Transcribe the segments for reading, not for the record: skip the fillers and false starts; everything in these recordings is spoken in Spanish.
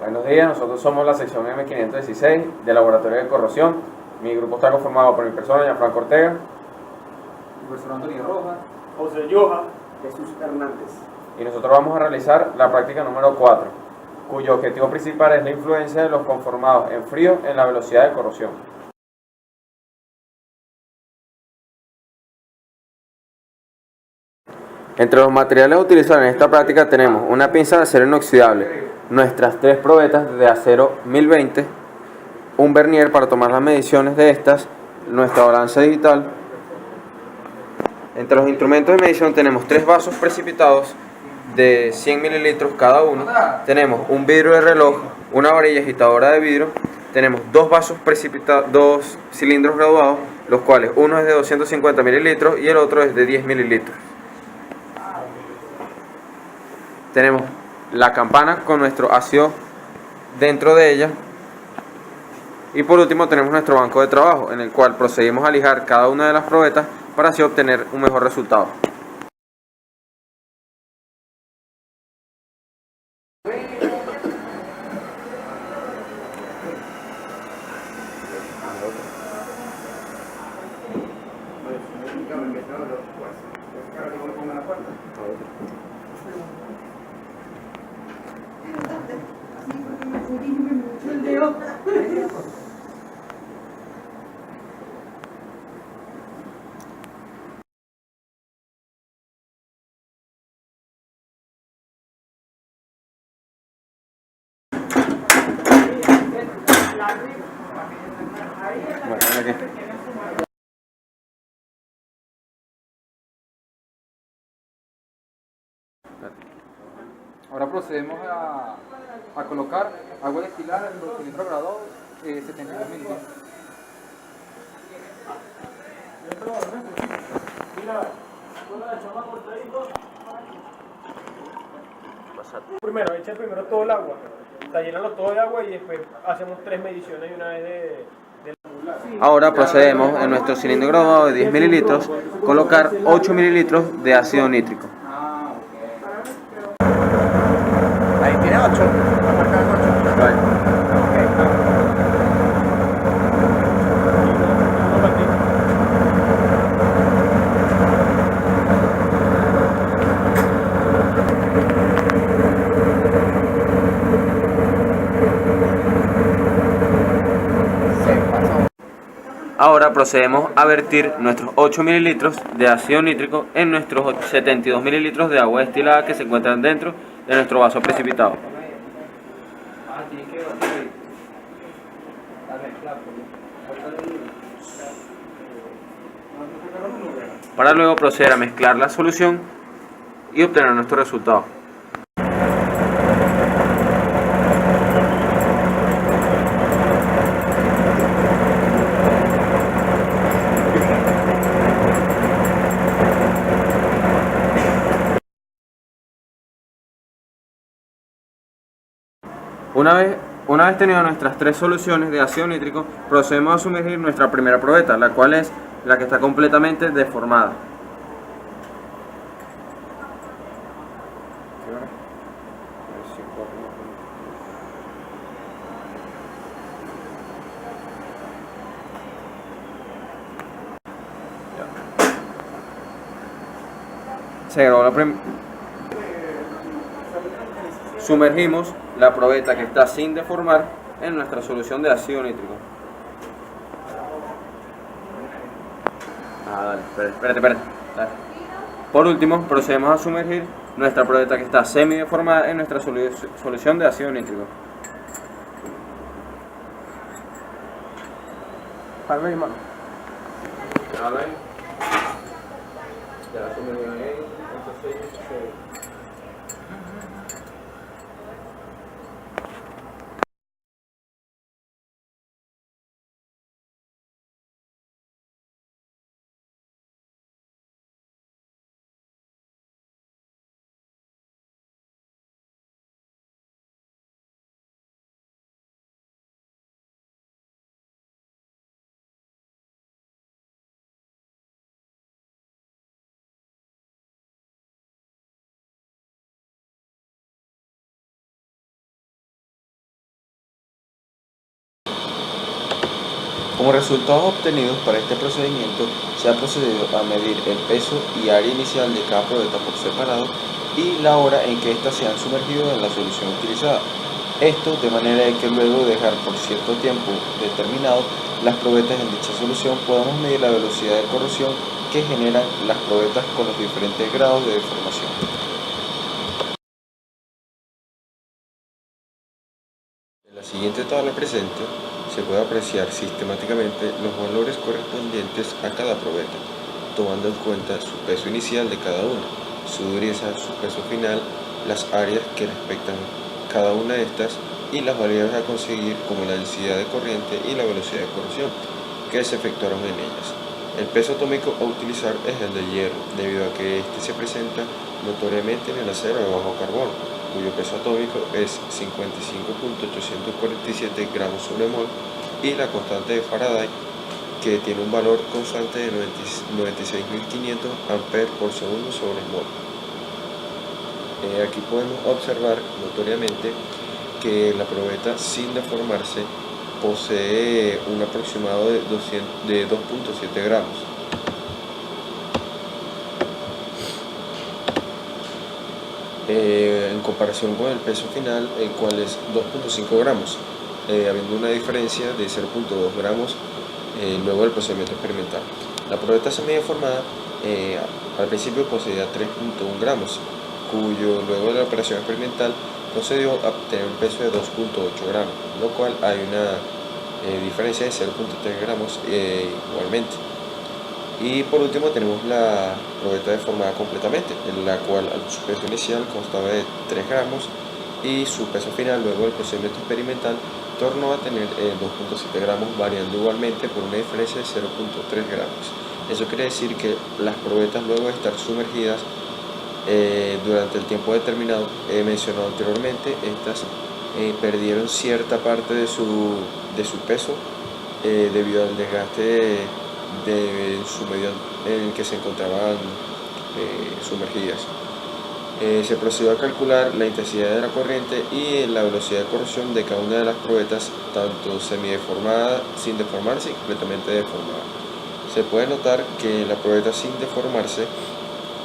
Buenos días, nosotros somos la sección M516 del Laboratorio de Corrosión. Mi grupo está conformado por mi persona, Gianfranco Ortega, mi persona Antonio Rojas, José Yoja, Jesús Hernández. y nosotros vamos a realizar la práctica número 4, cuyo objetivo principal es la influencia de los conformados en frío en la velocidad de corrosión. Entre los materiales a utilizar en esta práctica tenemos una pinza de acero inoxidable, nuestras 3 probetas de acero 1020, un vernier para tomar las mediciones de estas, nuestra balanza digital. Entre los instrumentos de medición tenemos 3 vasos precipitados de 100 mililitros cada uno, tenemos un vidrio de reloj, una varilla agitadora de vidrio, tenemos 2 vasos precipitados, 2 cilindros graduados, los cuales uno es de 250 mililitros y el otro es de 10 mililitros. Tenemos la campana con nuestro ácido dentro de ella. Y por último tenemos nuestro banco de trabajo, en el cual procedimos a lijar cada una de las probetas para así obtener un mejor resultado. Bueno, aquí. Ahora procedemos a colocar agua destilada en los cilindros graduados 72 mililitros. primero, echa primero todo el agua, o sea, llénalo todo de agua y después hacemos 3 mediciones y una vez de Ahora procedemos en nuestro cilindro graduado de 10 mililitros colocar 8 mililitros de ácido nítrico. Ahí tiene 8. Está marcado 8. Ahora procedemos a vertir nuestros 8 mililitros de ácido nítrico en nuestros 72 mililitros de agua destilada que se encuentran dentro de nuestro vaso precipitado. Para luego proceder a mezclar la solución y obtener nuestro resultado. Una vez tenido nuestras 3 soluciones de ácido nítrico, procedemos a sumergir nuestra primera probeta, la cual es la que está completamente deformada. Se grabó Sumergimos la probeta que está sin deformar en nuestra solución de ácido nítrico. Dale, espérate. Dale. Por último, procedemos a sumergir nuestra probeta que está semi deformada en nuestra solución de ácido nítrico. Palma y mano. Ya la sumergieron ahí, entonces Como resultados obtenidos para este procedimiento, se ha procedido a medir el peso y área inicial de cada probeta por separado y la hora en que éstas se han sumergido en la solución utilizada. Esto de manera de que luego de dejar por cierto tiempo determinado las probetas en dicha solución podamos medir la velocidad de corrosión que generan las probetas con los diferentes grados de deformación. En la siguiente tabla presente se puede apreciar sistemáticamente los valores correspondientes a cada probeta, tomando en cuenta su peso inicial de cada una, su dureza, su peso final, las áreas que respectan cada una de estas y las variables a conseguir como la densidad de corriente y la velocidad de corrosión que se efectuaron en ellas. El peso atómico a utilizar es el de hierro, debido a que este se presenta notoriamente en el acero de bajo carbono, cuyo peso atómico es 55.847 gramos sobre mol, y la constante de Faraday, que tiene un valor constante de 96.500 amperes por segundo sobre mol. Aquí podemos observar notoriamente que la probeta, sin deformarse, posee un aproximado de 2.7 gramos. En comparación con el peso final, el cual es 2.5 gramos, habiendo una diferencia de 0.2 gramos luego del procedimiento experimental. La probeta semideformada al principio poseía 3.1 gramos, cuyo luego de la operación experimental procedió a obtener un peso de 2.8 gramos, lo cual hay una diferencia de 0.3 gramos igualmente. Y por último tenemos la probeta deformada completamente, en la cual su peso inicial constaba de 3 gramos y su peso final luego del procedimiento experimental tornó a tener 2.7 gramos, variando igualmente por una diferencia de 0.3 gramos. Eso quiere decir que las probetas, luego de estar sumergidas durante el tiempo determinado mencionado anteriormente, estas perdieron cierta parte de su peso debido al desgaste de su medio en el que se encontraban sumergidas. Se procedió a calcular la intensidad de la corriente y la velocidad de corrosión de cada una de las probetas, tanto semideformada, sin deformarse y completamente deformada. Se puede notar que la probeta sin deformarse,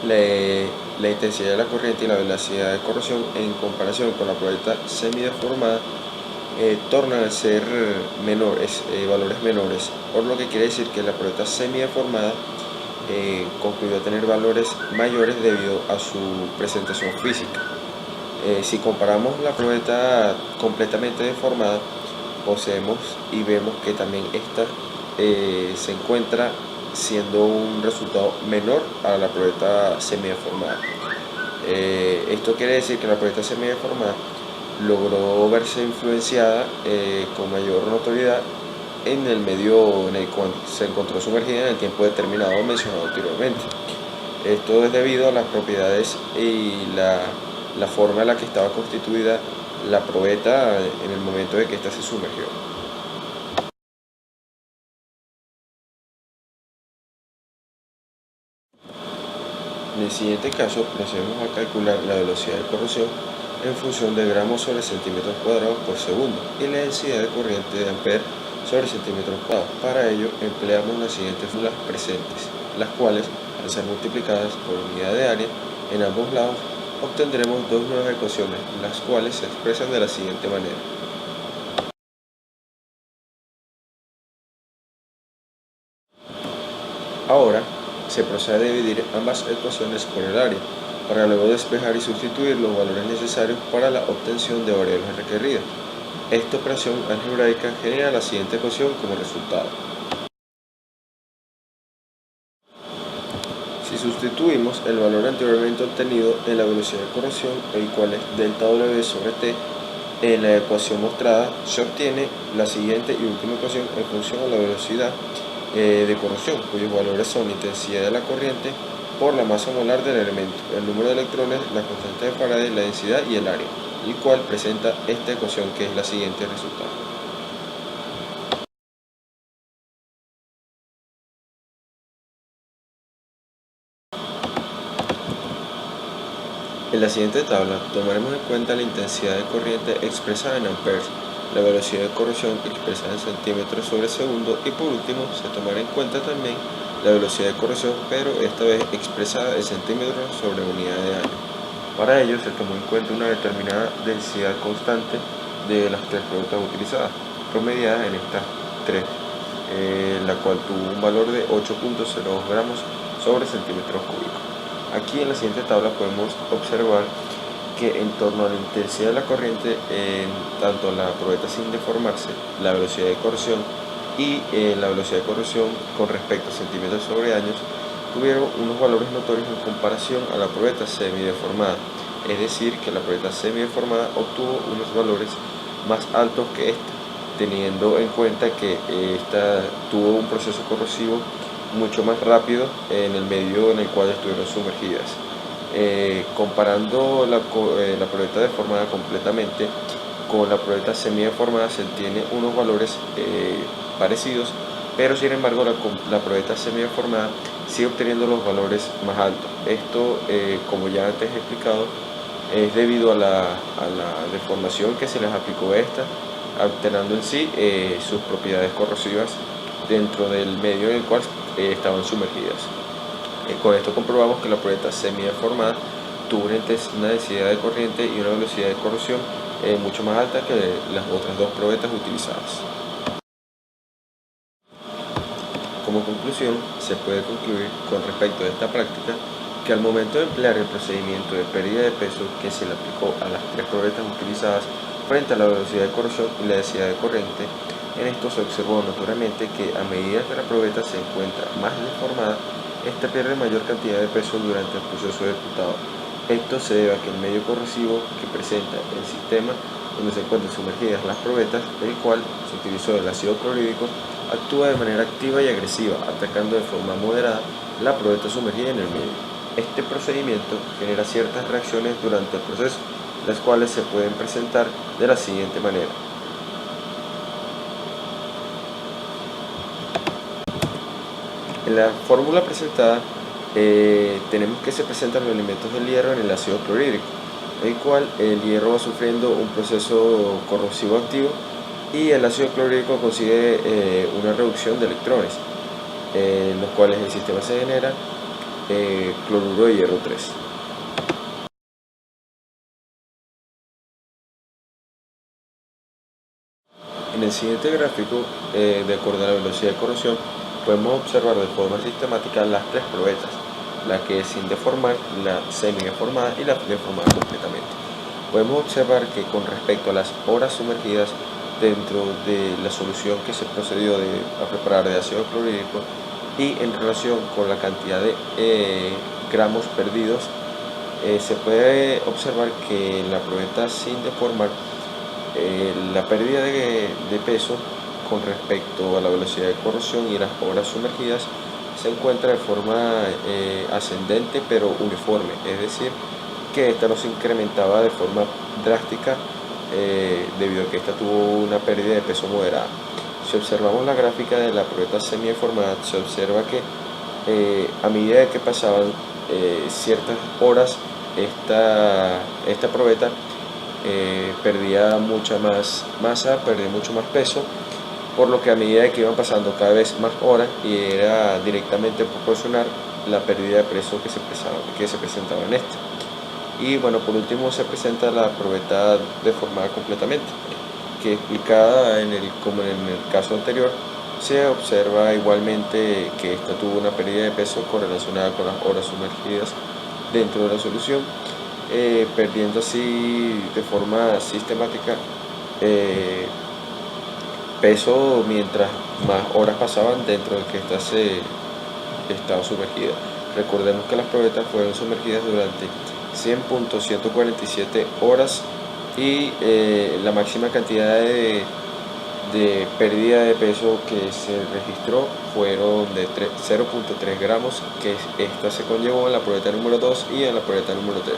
la intensidad de la corriente y la velocidad de corrosión en comparación con la probeta semideformada tornan a ser menores, valores menores, por lo que quiere decir que la probeta semideformada concluyó tener valores mayores debido a su presentación física. Si comparamos la probeta completamente deformada, poseemos y vemos que también esta se encuentra siendo un resultado menor a la probeta semideformada. Esto quiere decir que la probeta semideformada logró verse influenciada con mayor notoriedad en el medio en el cual se encontró sumergida en el tiempo determinado mencionado anteriormente. Esto es debido a las propiedades y la forma en la que estaba constituida la probeta en el momento de que ésta se sumergió. En el siguiente caso procedemos a calcular la velocidad de corrosión en función de gramos sobre centímetros cuadrados por segundo y la densidad de corriente de amperes sobre centímetros cuadrados. Para ello empleamos las siguientes fórmulas presentes, las cuales, al ser multiplicadas por unidad de área en ambos lados, obtendremos dos nuevas ecuaciones, las cuales se expresan de la siguiente manera. Ahora se procede a dividir ambas ecuaciones por el área, para luego despejar y sustituir los valores necesarios para la obtención de variables requeridas. Esta operación algebraica genera la siguiente ecuación como resultado. Si sustituimos el valor anteriormente obtenido en la velocidad de corrosión, el cual es delta W sobre T, en la ecuación mostrada se obtiene la siguiente y última ecuación en función a la velocidad de corrosión, cuyos valores son intensidad de la corriente por la masa molar del elemento, el número de electrones, la constante de Faraday, la densidad y el área, el cual presenta esta ecuación que es la siguiente resultado. En la siguiente tabla tomaremos en cuenta la intensidad de corriente expresada en amperes, la velocidad de corrosión expresada en centímetros sobre segundo y por último se tomará en cuenta también la velocidad de corrosión, pero esta vez expresada en centímetros sobre unidad de año. Para ello se tomó en cuenta una determinada densidad constante de las tres preguntas utilizadas, promediada en estas tres, la cual tuvo un valor de 8.02 gramos sobre centímetros cúbicos. Aquí en la siguiente tabla podemos observar que en torno a la intensidad de la corriente, tanto la probeta sin deformarse, la velocidad de corrosión y la velocidad de corrosión con respecto a centímetros sobre años, tuvieron unos valores notorios en comparación a la probeta semideformada. Es decir, que la probeta semideformada obtuvo unos valores más altos que esta, teniendo en cuenta que esta tuvo un proceso corrosivo mucho más rápido en el medio en el cual estuvieron sumergidas. Comparando la probeta deformada completamente con la probeta semideformada, se tiene unos valores parecidos, pero sin embargo la probeta semideformada sigue obteniendo los valores más altos. Esto, como ya antes he explicado, es debido a la deformación que se les aplicó a esta, alterando en sí sus propiedades corrosivas dentro del medio en el cual estaban sumergidas. Con esto comprobamos que la probeta semideformada tuvo una densidad de corriente y una velocidad de corrosión mucho más alta que las otras dos probetas utilizadas. Como conclusión, se puede concluir con respecto a esta práctica que al momento de emplear el procedimiento de pérdida de peso que se le aplicó a las tres probetas utilizadas frente a la velocidad de corrosión y la densidad de corriente, en esto se observó notoriamente que a medida que la probeta se encuentra más deformada, esta pierde mayor cantidad de peso durante el proceso ejecutado. Esto se debe a que el medio corrosivo que presenta el sistema donde se encuentran sumergidas las probetas, el cual se utilizó el ácido clorhídrico, actúa de manera activa y agresiva, atacando de forma moderada la probeta sumergida en el medio. Este procedimiento genera ciertas reacciones durante el proceso, las cuales se pueden presentar de la siguiente manera. En la fórmula presentada tenemos que se presentan los elementos del hierro en el ácido clorhídrico, el cual el hierro va sufriendo un proceso corrosivo activo y el ácido clorhídrico consigue una reducción de electrones, en los cuales el sistema se genera cloruro de hierro 3. En el siguiente gráfico, de acuerdo a la velocidad de corrosión, podemos observar de forma sistemática las tres probetas, la que es sin deformar, la semideformada y la deformada completamente. Podemos observar que con respecto a las horas sumergidas dentro de la solución que se procedió a preparar de ácido clorhídrico y en relación con la cantidad de gramos perdidos, se puede observar que en la probeta sin deformar la pérdida de peso con respecto a la velocidad de corrosión y las horas sumergidas se encuentra de forma ascendente pero uniforme, es decir, que esta no se incrementaba de forma drástica debido a que esta tuvo una pérdida de peso moderada. Si observamos la gráfica de la probeta semideformada, se observa que a medida que pasaban ciertas horas, esta probeta perdía mucha más masa, perdía mucho más peso, por lo que a medida que iban pasando cada vez más horas y era directamente proporcional la pérdida de peso que se presentaba en esta. Y bueno, por último se presenta la probeta deformada completamente, que explicada como en el caso anterior, se observa igualmente que esta tuvo una pérdida de peso correlacionada con las horas sumergidas dentro de la solución, perdiendo así de forma sistemática peso mientras más horas pasaban dentro de que esta estaba sumergida. Recordemos que las probetas fueron sumergidas durante 100.147 horas y la máxima cantidad de pérdida de peso que se registró fueron de 0.3 gramos, que esta se conllevó en la probeta número 2 y en la probeta número 3.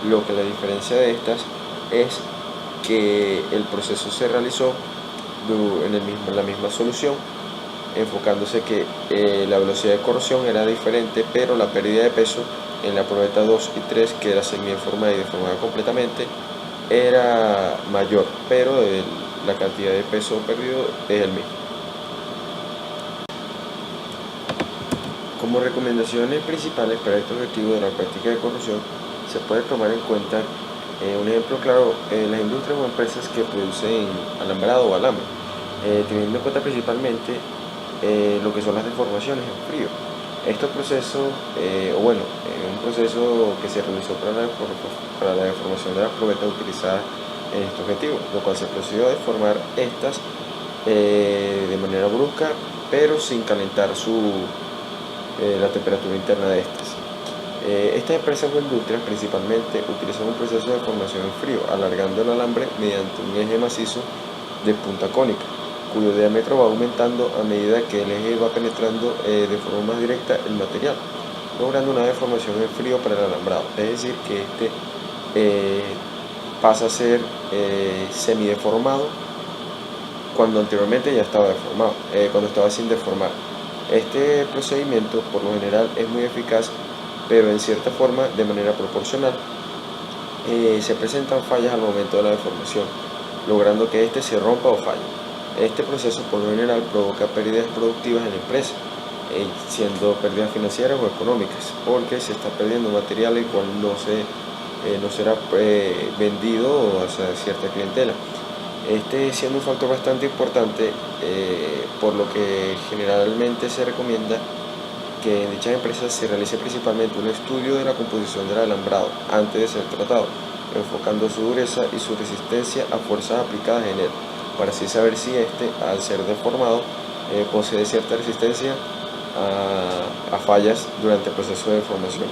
Lo que la diferencia de estas es que el proceso se realizó en la misma solución, enfocándose que la velocidad de corrosión era diferente, pero la pérdida de peso en la probeta 2 y 3, que era semideformada y deformada completamente, era mayor, pero la cantidad de peso perdido es el mismo. Como recomendaciones principales para este objetivo de la práctica de corrosión, se puede tomar en cuenta un ejemplo claro, las industrias o empresas que producen alambrado o alambre, teniendo en cuenta principalmente lo que son las deformaciones en frío. Estos procesos, un proceso que se realizó para la deformación de las probetas utilizadas en este objetivo, lo cual se procedió a deformar estas de manera brusca, pero sin calentar la temperatura interna de estas. Estas empresas o industrias principalmente utilizan un proceso de deformación en frío, alargando el alambre mediante un eje macizo de punta cónica, cuyo diámetro va aumentando a medida que el eje va penetrando de forma más directa el material, logrando una deformación en frío para el alambrado. Es decir, que pasa a ser semideformado cuando anteriormente ya estaba deformado, cuando estaba sin deformar. Este procedimiento por lo general es muy eficaz, pero en cierta forma, de manera proporcional, se presentan fallas al momento de la deformación, logrando que éste se rompa o falle. Este proceso por lo general provoca pérdidas productivas en la empresa, siendo pérdidas financieras o económicas, porque se está perdiendo material el cual no será vendido hacia cierta clientela. Este siendo un factor bastante importante, por lo que generalmente se recomienda que en dichas empresas se realice principalmente un estudio de la composición del alambrado antes de ser tratado, enfocando su dureza y su resistencia a fuerzas aplicadas en él, para así saber si al ser deformado, posee cierta resistencia a fallas durante el proceso de deformación.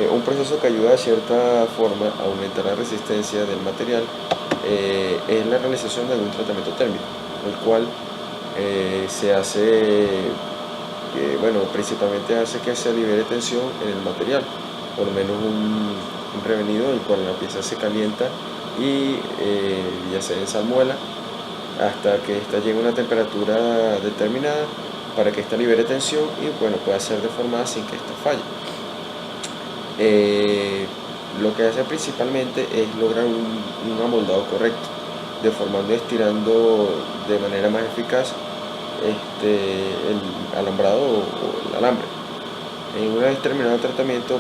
Un proceso que ayuda de cierta forma a aumentar la resistencia del material es la realización de algún tratamiento térmico, el cual se hace, principalmente hace que se libere tensión en el material, por lo menos un prevenido, el cual la pieza se calienta y ya se ensalmuela hasta que ésta llegue a una temperatura determinada para que ésta libere tensión y pueda ser deformada sin que ésta falle. Lo que hace principalmente es lograr un amoldado correcto, deformando y estirando de manera más eficaz el alambrado o el alambre. Una vez terminado el tratamiento,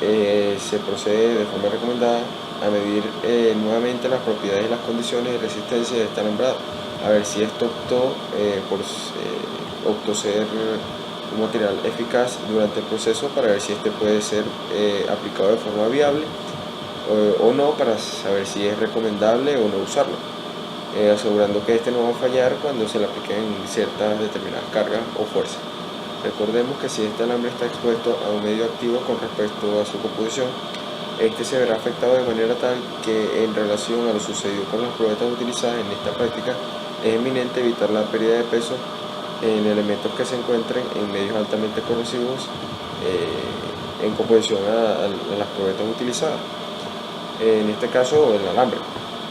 se procede de forma recomendada a medir nuevamente las propiedades y las condiciones de resistencia de este alambrado, a ver si esto optó ser un material eficaz durante el proceso, para ver si puede ser aplicado de forma viable o no, para saber si es recomendable o no usarlo, asegurando que no va a fallar cuando se le apliquen ciertas determinadas cargas o fuerzas. Recordemos que si este alambre está expuesto a un medio activo con respecto a su composición, se verá afectado de manera tal que, en relación a lo sucedido con las probetas utilizadas en esta práctica, es eminente evitar la pérdida de peso en elementos que se encuentren en medios altamente corrosivos en composición a las probetas utilizadas, en este caso el alambre,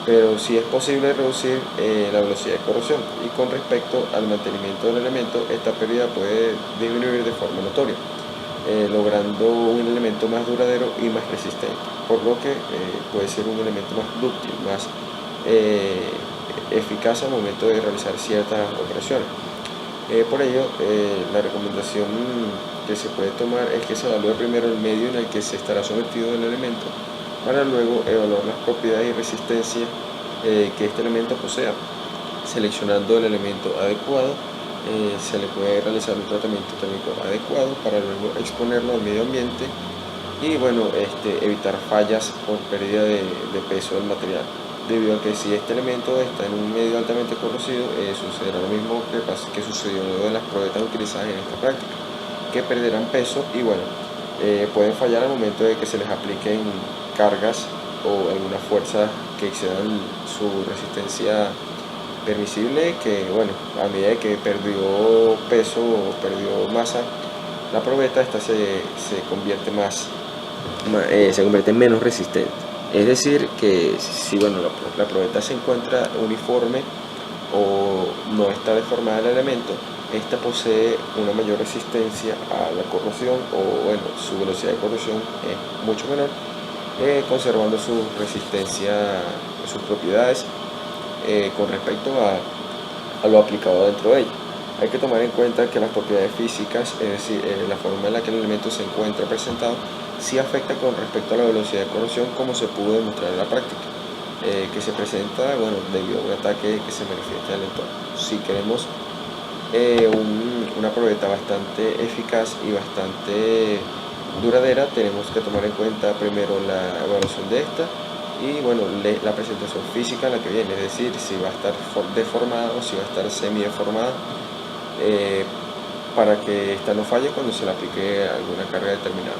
pero si es posible reducir la velocidad de corrosión, y con respecto al mantenimiento del elemento, esta pérdida puede disminuir de forma notoria, logrando un elemento más duradero y más resistente, por lo que puede ser un elemento más dúctil, más eficaz al momento de realizar ciertas operaciones. Por ello, la recomendación que se puede tomar es que se evalúe primero el medio en el que se estará sometido el elemento, para luego evaluar las propiedades y resistencia que este elemento posea. Seleccionando el elemento adecuado, se le puede realizar un tratamiento térmico adecuado para luego exponerlo al medio ambiente y evitar fallas por pérdida de peso del material, debido a que si este elemento está en un medio altamente corrosivo, sucederá lo mismo que sucedió luego de las probetas utilizadas en esta práctica, que perderán peso y pueden fallar al momento de que se les apliquen cargas o alguna fuerza que excedan su resistencia permisible, que a medida que perdió peso o perdió masa la probeta, se convierte en menos resistente. Es decir, que si la probeta se encuentra uniforme o no está deformada el elemento, esta posee una mayor resistencia a la corrosión, o su velocidad de corrosión es mucho menor, conservando su resistencia, sus propiedades con respecto a lo aplicado dentro de ella. Hay que tomar en cuenta que las propiedades físicas, es decir, la forma en la que el elemento se encuentra presentado, sí afecta con respecto a la velocidad de corrosión, como se pudo demostrar en la práctica, que se presenta, bueno, debido a un ataque que se manifiesta en el entorno. Si queremos una probeta bastante eficaz y bastante duradera, tenemos que tomar en cuenta primero la evaluación de esta y bueno, la presentación física en la que viene, es decir, si va a estar deformada o si va a estar semi-deformada, para que esta no falle cuando se le aplique alguna carga determinada.